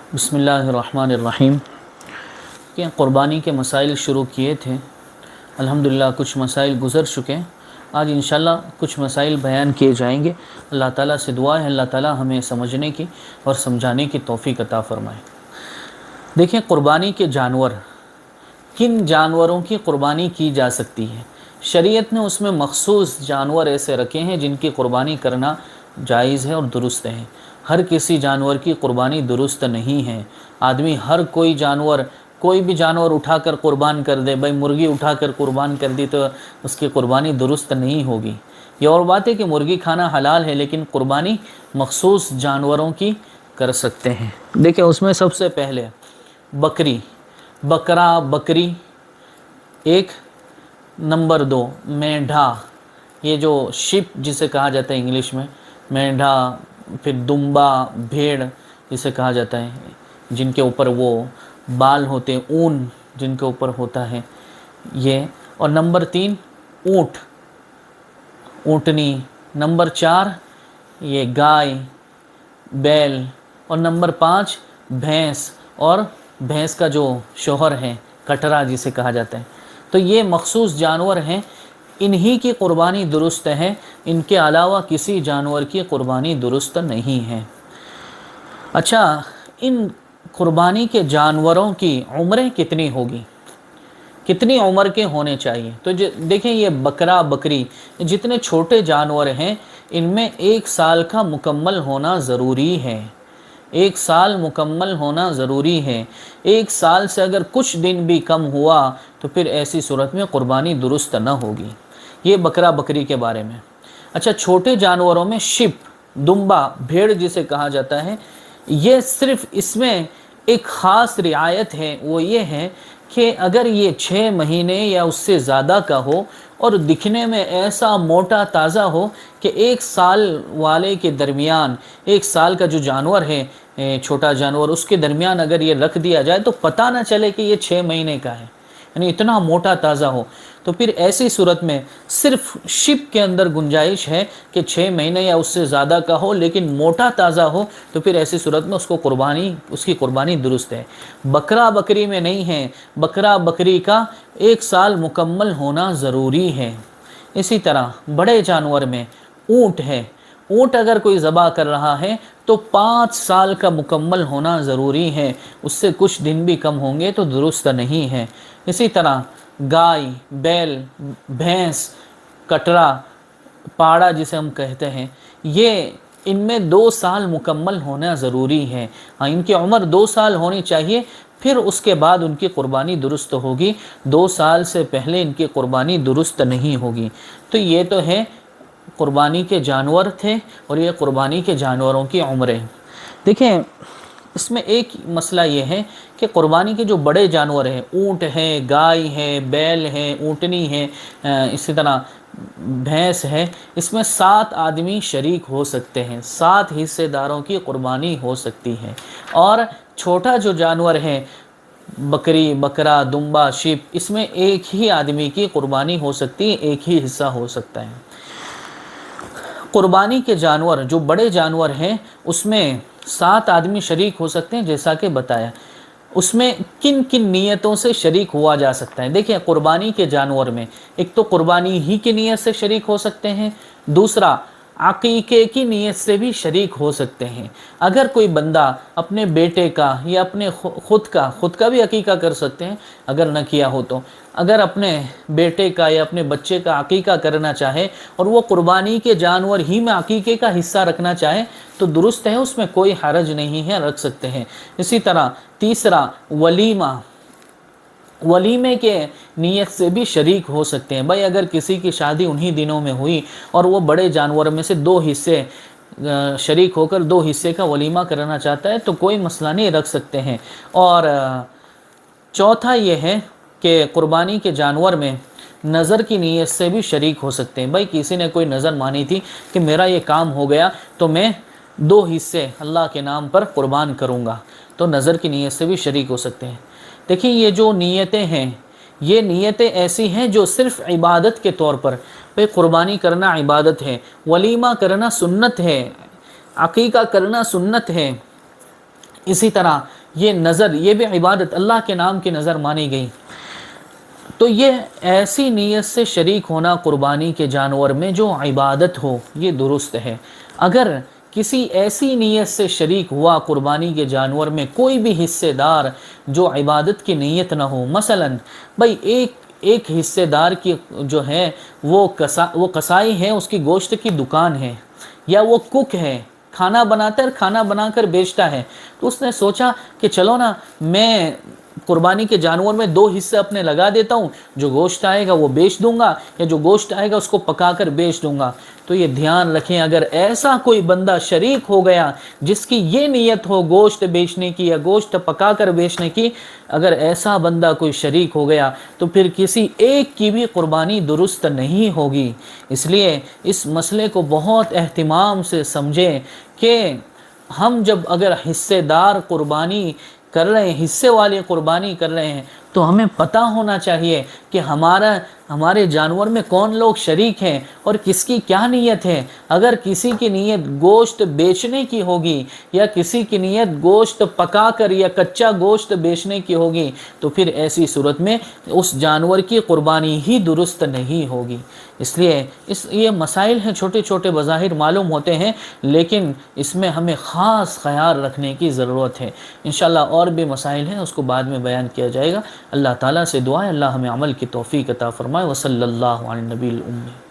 बिस्मिल्लाहिर्रहमानिर्रहीम कि क़ुरबानी के मसाइल शुरू किए थे। अल्हम्दुलिल्लाह कुछ मसाइल गुज़र चुके हैं। आज इंशाअल्लाह कुछ मसाइल बयान किए जाएंगे। अल्लाह ताला से दुआ है अल्लाह ताला हमें समझने की और समझाने की तौफ़ीक़ अता फ़रमाए। देखें, क़ुरबानी के जानवर, किन जानवरों की क़ुरबानी की जा सकती है। शरीयत ने उसमें मख़सूस जानवर ऐसे रखे हैं जिनकी क़ुरबानी करना जायज़ है और दुरुस्त है। हर किसी जानवर की क़ुरबानी दुरुस्त नहीं है। आदमी हर कोई जानवर, कोई भी जानवर उठाकर क़ुरबान कर दे, भाई मुर्गी उठाकर क़ुरबान कर दी तो उसकी क़ुरबानी दुरुस्त नहीं होगी। ये और बात है कि मुर्गी खाना हलाल है, लेकिन क़ुरबानी मख़सूस जानवरों की कर सकते हैं। देखिए, उसमें सबसे पहले बकरी, बकरा, बकरी एक। नंबर 2 मेंढा, ये जो शिप जिसे कहा जाता है इंग्लिश में, मेंढा। फिर दुम्बा, भेड़ जिसे कहा जाता है, जिनके ऊपर वो बाल होते हैं, ऊन जिनके ऊपर होता है ये। और नंबर 3 ऊँट, ऊँटनी। नंबर 4 ये गाय, बैल। और नंबर 5 भैंस, और भैंस का जो शौहर है कटरा जिसे कहा जाता है। तो ये मख़सूस जानवर हैं, इन्हीं की क़ुरबानी दुरुस्त है। इनके अलावा किसी जानवर की क़ुरबानी दुरुस्त नहीं है। अच्छा, इन क़ुरबानी के जानवरों की उम्रें कितनी होगी, कितनी उम्र के होने चाहिए? तो देखें, ये बकरा, बकरी जितने छोटे जानवर हैं, इनमें 1 साल का मुकम्मल होना ज़रूरी है। 1 साल मुकम्मल होना ज़रूरी है। 1 साल से अगर कुछ दिन भी कम हुआ तो फिर ऐसी सूरत में क़ुरबानी दुरुस्त न होगी। ये बकरा, बकरी के बारे में। अच्छा, छोटे जानवरों में शिप, दुम्बा, भेड़ जिसे कहा जाता है, ये सिर्फ इसमें एक ख़ास रियायत है। वो ये है कि अगर ये 6 महीने या उससे ज़्यादा का हो और दिखने में ऐसा मोटा ताज़ा हो कि 1 साल वाले के दरमियान, 1 साल का जो जानवर है, छोटा जानवर, उसके दरमियान अगर ये रख दिया जाए तो पता ना चले कि ये 6 महीने का है, यानी इतना मोटा ताज़ा हो, तो फिर ऐसी सूरत में सिर्फ शिप के अंदर गुंजाइश है कि 6 महीने या उससे ज़्यादा का हो, लेकिन मोटा ताज़ा हो, तो फिर ऐसी सूरत में उसकी क़ुरबानी दुरुस्त है। बकरा, बकरी में नहीं है। बकरा, बकरी का 1 साल मुकम्मल होना ज़रूरी है। इसी तरह बड़े जानवर में ऊँट है। ऊँट अगर कोई ज़बा कर रहा है तो 5 साल का मुकम्मल होना ज़रूरी है। उससे कुछ दिन भी कम होंगे तो दुरुस्त नहीं है। इसी तरह गाय, बैल, भैंस, कटरा, पाड़ा जिसे हम कहते हैं, ये इनमें 2 साल मुकम्मल होना ज़रूरी है। हाँ, इनकी उम्र 2 साल होनी चाहिए, फिर उसके बाद उनकी क़ुरबानी दुरुस्त होगी। 2 साल से पहले इनकी क़ुरबानी दुरुस्त नहीं होगी। तो ये तो है क़ुरबानी के जानवर थे, और ये क़ुरबानी के जानवरों की उम्रें। देखें, इसमें एक मसला ये है कि क़ुरबानी के जो बड़े जानवर हैं, ऊँट है, गाय है, बैल है, ऊँटनी है, इसी तरह भैंस है, इसमें 7 आदमी शरीक हो सकते हैं। 7 हिस्सेदारों की क़ुरबानी हो सकती है। और छोटा जो जानवर है, बकरी, बकरा, दुम्बा, शिप, इसमें एक ही आदमी की क़ुरबानी हो सकती है, एक ही हिस्सा हो सकता है। क़ुरबानी के जानवर जो बड़े जानवर हैं, उसमें 7 आदमी शरीक हो सकते हैं, जैसा कि बताया। उसमें किन किन नीयतों से शरीक हुआ जा सकता है? देखिए, क़ुरबानी के जानवर में एक तो क़ुरबानी ही की नीयत से शरीक हो सकते हैं, दूसरा अक़ीक़े की नीयत से भी शरीक हो सकते हैं। अगर कोई बंदा अपने बेटे का या अपने खुद का भी अक़ीक़ा कर सकते हैं, अगर न किया हो तो। अगर अपने बेटे का या अपने बच्चे का अक़ीक़ा करना चाहे और वो क़ुरबानी के जानवर ही में अक़ीक़े का हिस्सा रखना चाहे तो दुरुस्त है, उसमें कोई हरज नहीं है, रख सकते हैं। इसी तरह तीसरा वलीमा, वलीमे के नीयत से भी शरीक हो सकते हैं। भाई अगर किसी की शादी उन्हीं दिनों में हुई और वो बड़े जानवर में से 2 हिस्से शरीक होकर 2 हिस्से का वलीमा करना चाहता है तो कोई मसला नहीं, रख सकते हैं। और चौथा ये है कि क़ुरबानी के जानवर में नज़र की नीयत से भी शरीक हो सकते हैं। भाई किसी ने कोई नज़र मानी थी कि मेरा ये काम हो गया तो मैं 2 हिस्से अल्लाह के नाम पर क़ुरबान करूँगा, तो नज़र की नीयत से भी शरीक हो सकते हैं। देखिए, ये जो नीयतें हैं, ये नीयतें ऐसी हैं जो सिर्फ़ इबादत के तौर पर, भाई क़ुरबानी करना इबादत है, वलीमा करना सुन्नत है, अक़ीक़ा करना सुन्नत है, इसी तरह یہ نظر، یہ بھی عبادت، اللہ کے نام کی نظر مانی گئی، تو یہ ایسی نیت سے شریک ہونا قربانی کے جانور میں جو عبادت ہو، یہ درست ہے۔ اگر کسی ایسی نیت سے شریک ہوا قربانی کے جانور میں کوئی بھی حصے دار جو عبادت کی نیت نہ ہو، مثلا بھائی ایک حصے دار کی جو ہے وہ قصائی ہے، اس کی گوشت کی دکان ہے، یا وہ کک ہے، کھانا بناتا ہے، کھانا بنا کر بیچتا ہے، تو اس نے سوچا کہ چلو نا میں قربانی کے جانور میں 2 حصے اپنے لگا دیتا ہوں، جو گوشت آئے گا وہ بیچ دوں گا، یا جو گوشت آئے گا اس کو پکا کر بیچ دوں گا۔ تو یہ دھیان رکھیں، اگر ایسا کوئی بندہ شریک ہو گیا جس کی یہ نیت ہو گوشت بیچنے کی یا گوشت پکا کر بیچنے کی، اگر ایسا بندہ کوئی شریک ہو گیا تو پھر کسی ایک کی بھی قربانی درست نہیں ہوگی۔ اس لیے اس مسئلے کو بہت اہتمام سے سمجھیں کہ ہم جب اگر حصے دار قربانی کر رہے ہیں، حصے والی قربانی کر رہے ہیں، تو ہمیں پتہ ہونا چاہیے کہ ہمارے جانور میں کون لوگ شریک ہیں اور کس کی کیا نیت ہے۔ اگر کسی کی نیت گوشت بیچنے کی ہوگی یا کسی کی نیت گوشت پکا کر یا کچا گوشت بیچنے کی ہوگی، تو پھر ایسی صورت میں اس جانور کی قربانی ہی درست نہیں ہوگی۔ اس لیے یہ مسائل ہیں، چھوٹے چھوٹے بظاہر معلوم ہوتے ہیں، لیکن اس میں ہمیں خاص خیال رکھنے کی ضرورت ہے۔ انشاءاللہ اور بھی مسائل ہیں، اس کو بعد میں بیان کیا جائے گا۔ اللہ تعالیٰ سے دعا ہے اللہ ہمیں عمل کی توفیق عطا فرمائے۔ وصلی اللہ علی النبی الأمی۔